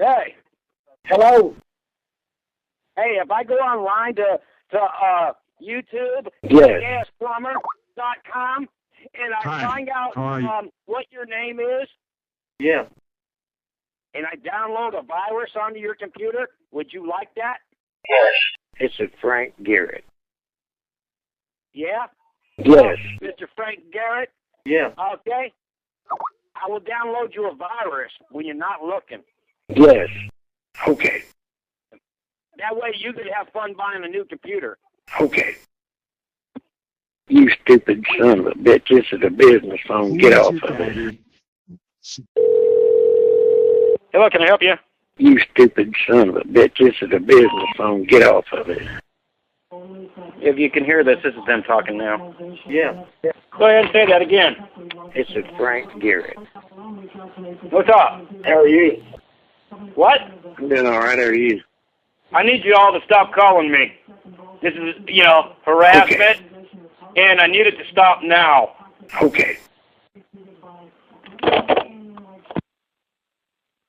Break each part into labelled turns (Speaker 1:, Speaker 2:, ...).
Speaker 1: Hey.
Speaker 2: Hello?
Speaker 1: Hey, if I go online to YouTube,
Speaker 2: Yes.
Speaker 1: JackasSplumber.com, and I find out what your name is,
Speaker 2: Yeah.
Speaker 1: and I download a virus onto your computer, would you like that?
Speaker 2: Yes. It's a Frank Garrett.
Speaker 1: Yeah?
Speaker 2: Yes.
Speaker 1: Mr. Frank Garrett?
Speaker 2: Yeah.
Speaker 1: Okay. I will download you a virus when you're not looking.
Speaker 2: Yes. Okay.
Speaker 1: That way you could have fun buying a new computer.
Speaker 2: Okay. You stupid son of a bitch. This is a business phone. Get off of it.
Speaker 1: Hello, can I help you?
Speaker 2: You stupid son of a bitch. This is a business phone. Get off of it.
Speaker 1: If you can hear this is them talking now.
Speaker 2: Yeah.
Speaker 1: Go ahead and say that again.
Speaker 2: It's a Frank Garrett.
Speaker 1: What's up?
Speaker 2: How are you?
Speaker 1: What?
Speaker 2: I'm doing all right. How are you?
Speaker 1: I need you all to stop calling me. This is, harassment, and I need it to stop now.
Speaker 2: Okay.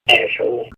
Speaker 2: Asshole.